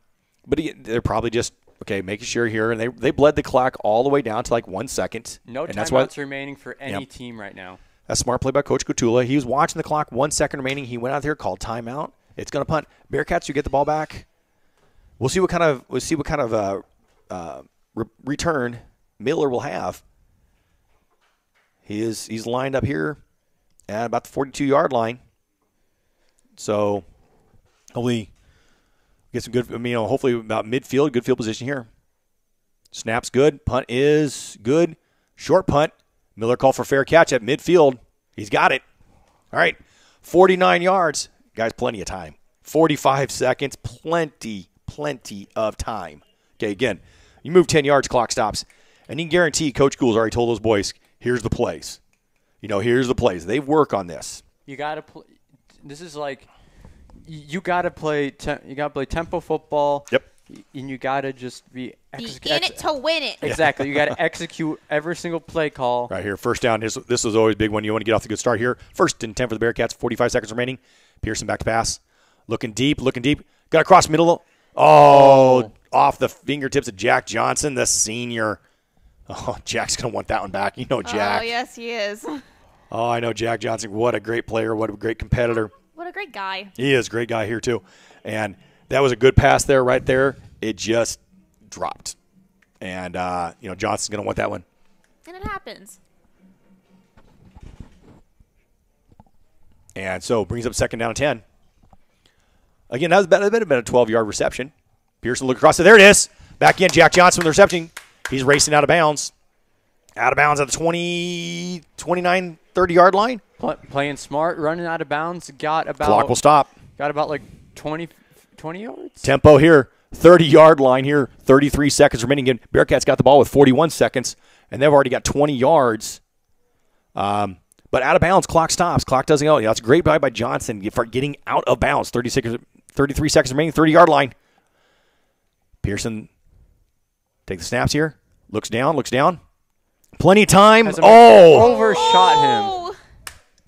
they're probably just making sure here, and they bled the clock all the way down to like 1 second. No timeouts remaining for any team right now. That's smart play by Coach Cotula. He was watching the clock, 1 second remaining. He went out there, called timeout. It's going to punt. Bearcats, you get the ball back. We'll see what kind of return Miller will have. He's lined up here at about the 42-yard line. So hopefully get some good. Hopefully about midfield, good field position here. Snap's good. Punt is good. Short punt. Miller called for fair catch at midfield. He's got it. All right, 49 yards. Guys, plenty of time. 45 seconds. Plenty of time. Okay, again, you move 10 yards, clock stops. And you can guarantee Coach Gould's already told those boys, here's the plays. Here's the plays. They work on this. You got to play. This is like you got to play tempo football. Yep. And you got to just be in it to win it. Exactly. You got to execute every single play call. Right here, first down. This is always a big one. You want to get off the good start here. 1st and 10 for the Bearcats. 45 seconds remaining. Pearson back to pass. Looking deep. Got across middle. Oh, off the fingertips of Jack Johnson, the senior. Oh, Jack's going to want that one back. Jack. Oh, yes, he is. Oh, I know Jack Johnson. What a great player. What a great competitor. What a great guy. He is a great guy here, too. And that was a good pass there, right there. It just dropped. And, Johnson's going to want that one. And it happens. And so brings up 2nd down and 10. Again, that was about a 12-yard reception. Pearson look across it. There it is. Back in, Jack Johnson with the reception. He's racing out of bounds. Out of bounds at the 29, 30-yard line. Playing smart, running out of bounds. Clock will stop. Got about like 20 yards. Tempo here. 30-yard line here. 33 seconds remaining. Again, Bearcats got the ball with 41 seconds, and they've already got 20 yards. But out of bounds, clock stops. Clock doesn't go. That's a great play by Johnson for getting out of bounds. 33 seconds remaining. 30-yard line. Pearson take the snaps here. Looks down. Plenty of time. Overshot him.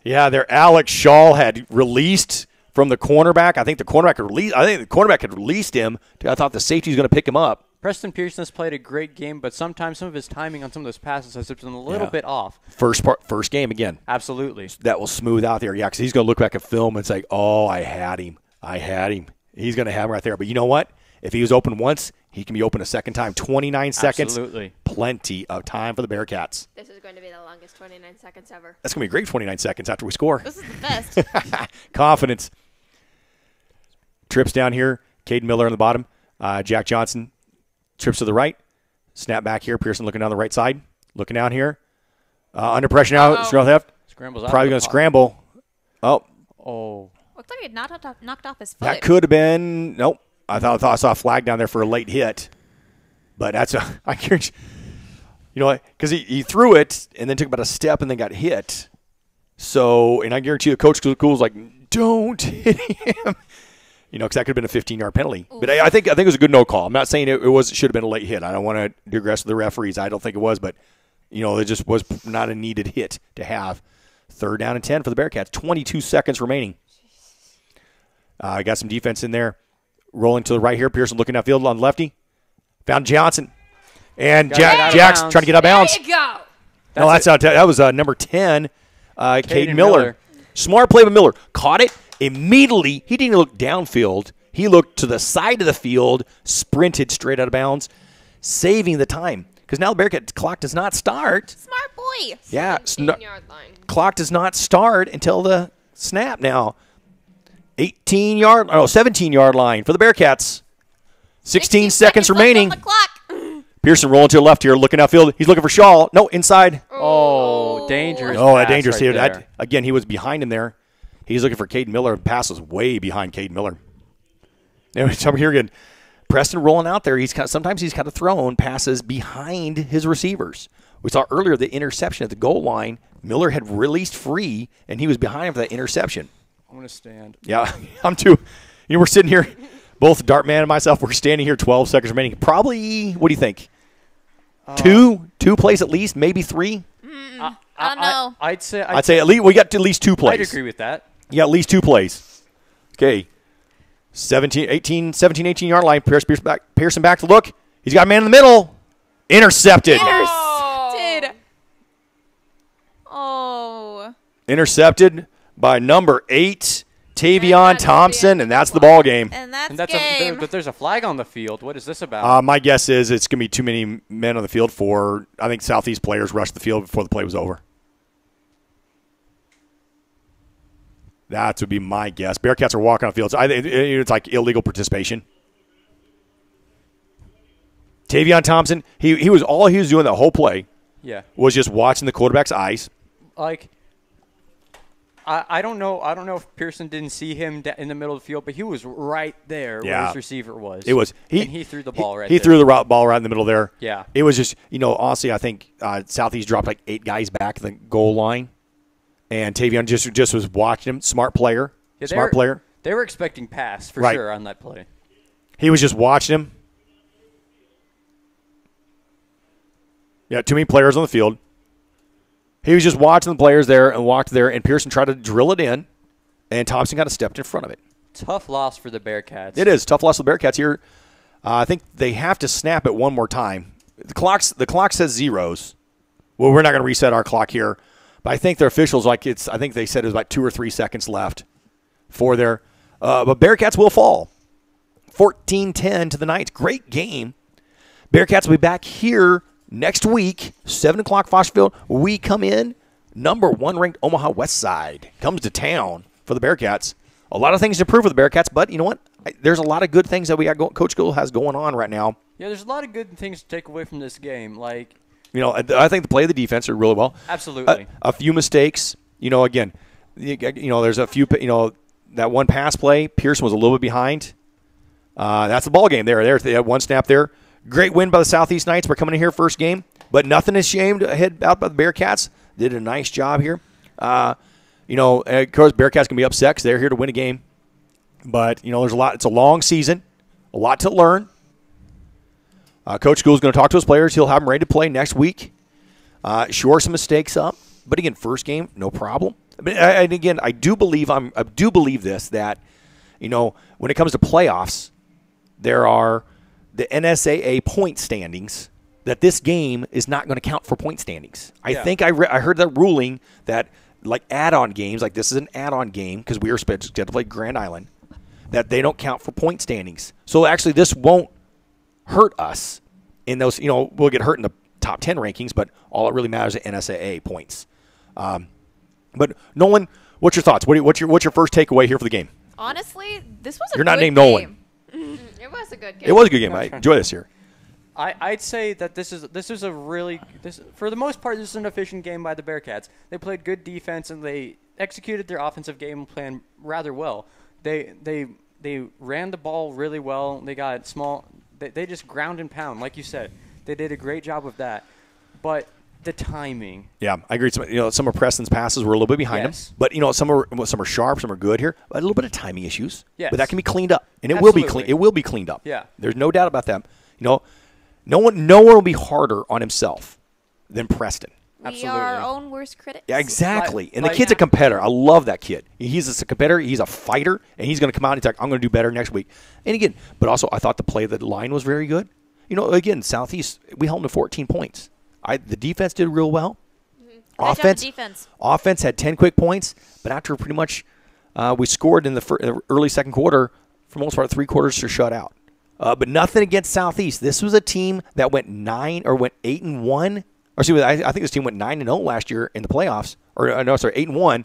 Yeah, there. Alex Shaw had released from the cornerback. I think the cornerback had released him. I thought the safety was going to pick him up. Preston Pearson has played a great game, but sometimes some of his timing on some of those passes has been a little bit off. First game again. Absolutely. That will smooth out there. Yeah, because he's going to look back at film and say, "Oh, I had him. He's going to have him right there." But you know what? If he was open once, he can be open a second time. 29 seconds. Absolutely. Plenty of time for the Bearcats. This is going to be the longest 29 seconds ever. That's going to be a great 29 seconds after we score. This is the best. Confidence. Trips down here. Caden Miller on the bottom. Jack Johnson trips to the right. Snap back here. Pearson looking down the right side. Looking down here. Under pressure now. Scramble theft. Scrambles out. Probably going to scramble. Oh. Looked like it knocked off his foot. That could have been. Nope. I thought I saw a flag down there for a late hit. But that's a. I guarantee. You know what? Because he threw it and then took about a step and then got hit. So, and I guarantee you, Coach School was like, "Don't hit him." You know, because that could have been a 15-yard penalty. Oof. But I think it was a good no call. I'm not saying it should have been a late hit. I don't want to digress with the referees. I don't think it was, but you know, it just was not a needed hit to have. 3rd down and 10 for the Bearcats. 22 seconds remaining. I got some defense in there. Rolling to the right here. Pearson looking downfield on the lefty. Found Johnson. And Jack's trying to get out of bounds. There you go. No, that's not. That was number 10, Caden Miller. Smart play by Miller. Caught it immediately. He didn't even look downfield. He looked to the side of the field, sprinted straight out of bounds, saving the time. Because now the Bearcat clock does not start. Smart boy. Yeah. 17-yard line. Clock does not start until the snap now. 17-yard line for the Bearcats. 16 seconds remaining. On the clock. Pearson rolling to the left here, looking outfield. He's looking for Shaw. No, inside. Oh, dangerous. Oh, pass dangerous. right there. Again, he was behind him there. He's looking for Caden Miller. Pass was way behind Caden Miller. Anyway, so here again, Preston rolling out there. Sometimes he's kind of thrown passes behind his receivers. We saw earlier the interception at the goal line. Miller had released free, and he was behind him for that interception. I'm going to stand. Yeah, I'm too. You know, we're sitting here, both Dartman and myself, we're standing here 12 seconds remaining. Probably, what do you think? Two plays at least, maybe 3? I don't know. I'd say at least we got at least 2 plays. I'd agree with that. Yeah, at least 2 plays. Okay. 18-yard line. Pearson back to look. He's got a man in the middle. Intercepted. Oh. Intercepted by number 8, Tavion Thompson, and that's the ball game. And that's game. But there's a flag on the field. What is this about? My guess is it's going to be too many men on the field for, I think, Southeast players rushed the field before the play was over. That would be my guess. Bearcats are walking on the field. So it's like illegal participation. Tavion Thompson, he was doing the whole play. Yeah. Was just watching the quarterback's eyes. Like, I don't know if Pearson didn't see him in the middle of the field, but he was right there where his receiver was. It was and he threw the ball right. He threw the ball right in the middle there. Yeah. It was just, honestly, I think Southeast dropped like 8 guys back at the goal line. And Tavion just was watching him. Smart player. Yeah, Smart player. They were expecting pass for sure on that play. He was just watching him. Yeah, too many players on the field. He was just watching the players there and walked there, and Pearson tried to drill it in, and Thompson got stepped in front of it. Tough loss for the Bearcats. It is. Tough loss for the Bearcats here. I think they have to snap it one more time. The clock says zeros. Well, we're not going to reset our clock here. But I think their officials, I think they said it was about 2 or 3 seconds left for their. But Bearcats will fall. 14-10 to the Knights. Great game. Bearcats will be back here next week, 7 o'clock Fosterville. We come in, number 1 ranked Omaha West Side comes to town for the Bearcats. A lot of things to improve for the Bearcats, but you know what? There's a lot of good things that we got Coach School has going on right now. Yeah, there's a lot of good things to take away from this game. Like, I think the play of the defense are really well. Absolutely. A few mistakes. Again, there's a few. That one pass play, Pearson was a little bit behind. That's the ball game there. They had one snap there. Great win by the Southeast Knights. We're coming in here first game, but nothing is shamed ahead out by the Bearcats. Did a nice job here. Of course, Bearcats can be upset because they're here to win a game. But there's a lot. It's a long season, a lot to learn. Coach School is going to talk to his players. He'll have them ready to play next week. Shore some mistakes up, but again, first game, no problem. And again, I do believe this that when it comes to playoffs, there are the NSAA point standings. That this game is not going to count for point standings. I think I heard that ruling that like add-on games, like this is an add-on game because we are scheduled to play Grand Island, that they don't count for point standings. So actually, this won't hurt us in those, we'll get hurt in the top 10 rankings, but all it really matters is NSAA points. But Nolan, what's your thoughts? What's your first takeaway here for the game? Honestly, this was a You're not good named game. Nolan. It was a good game. It was a good game. I enjoy this here. I'd say that this is for the most part, this is an efficient game by the Bearcats. They played good defense and they executed their offensive game plan rather well. They ran the ball really well. They got small. They just ground and pound, like you said. They did a great job of that. But the timing. Yeah, I agree. Some of Preston's passes were a little bit behind him, but some are sharp, some are good here. But a little bit of timing issues. Yes. But that can be cleaned up, and it Absolutely. will be clean. It will be cleaned up. Yeah. There's no doubt about that. No one will be harder on himself than Preston. We Absolutely. are our own worst critics. Yeah, exactly. And the like- kid's a competitor. I love that kid. He's a competitor. He's a fighter, and he's going to come out and he's like, I'm going to do better next week. And again, but also I thought the line was very good. Again, Southeast, we held them to 14 points. The defense did real well. Good job, defense. Offense had 10 quick points, but after pretty much we scored in the early second quarter, for the most part, 3 quarters to shut out. But nothing against Southeast. This was a team that went 8-1. Or excuse me, I think this team went 9-0 last year in the playoffs. 8-1,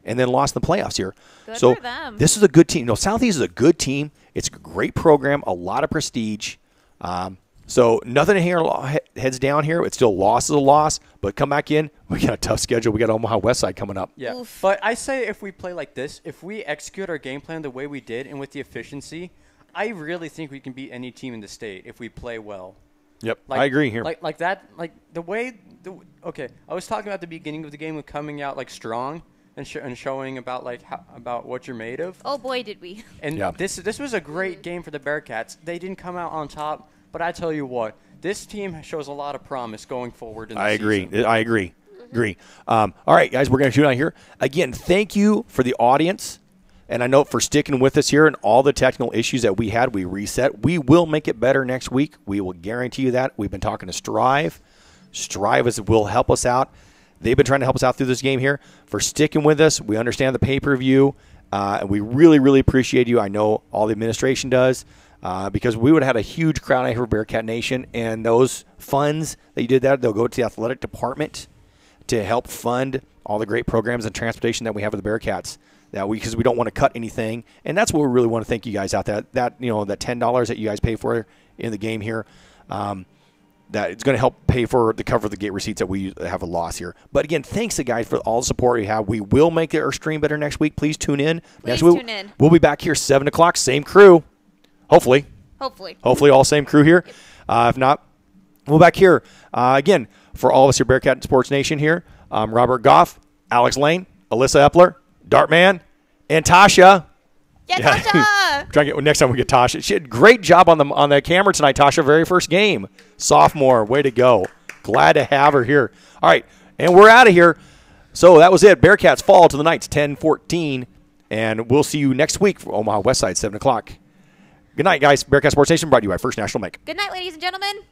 and then lost in the playoffs here. Good So for them. this is a good team. Southeast is a good team. It's a great program, a lot of prestige. So nothing to hang heads down here. It's still loss is a loss, but come back in. We got a tough schedule. We got Omaha West Side coming up. Yeah, Oof. but I say if we play like this, if we execute our game plan the way we did and with the efficiency, I really think we can beat any team in the state if we play well. Yep, Like, I agree here. Like that, like the way. Okay, I was talking about the beginning of the game of coming out like strong and showing about about what you're made of. Oh boy, did we! And Yeah. this was a great game for the Bearcats. They didn't come out on top, but I tell you what, this team shows a lot of promise going forward in the I agree. season. I agree. All right, guys, we're going to shoot on here. Again, thank you for the audience. And I know for sticking with us here and all the technical issues that we had, we reset. We will make it better next week. We will guarantee you that. We've been talking to Strive. Strive will help us out. They've been trying to help us out through this game here. For sticking with us, we understand the pay-per-view. And we really, really appreciate you. I know all the administration does. Because we would have had a huge crowd out here for Bearcat Nation. And those funds that you did that, they'll go to the athletic department to help fund all the great programs and transportation that we have with the Bearcats. Because we don't want to cut anything, and that's what we really want to thank you guys out there. That $10 that you guys pay for in the game here, that it's going to help pay for the cover of the gate receipts that we have a loss here. But again, thanks to guys for all the support you have. We will make our stream better next week. Please tune in. Please Next week, tune in. We'll be back here 7:00, same crew, hopefully. Hopefully, All same crew here. If not, we'll be back here again for all of us here, Bearcat Sports Nation here. Robert Goff, Alex Lane, Alyssa Epler, Dartman, and Tasha. Yeah, Tasha! Try to get next time we get Tasha. She did a great job on the camera tonight, Tasha. Very first game, sophomore. Way to go! Glad to have her here. All right, and we're out of here. So that was it. Bearcats fall to the Knights 10-14, and we'll see you next week for Omaha West Side 7:00. Good night, guys. Bearcat Sports Nation brought to you by First National Bank. Good night, ladies and gentlemen.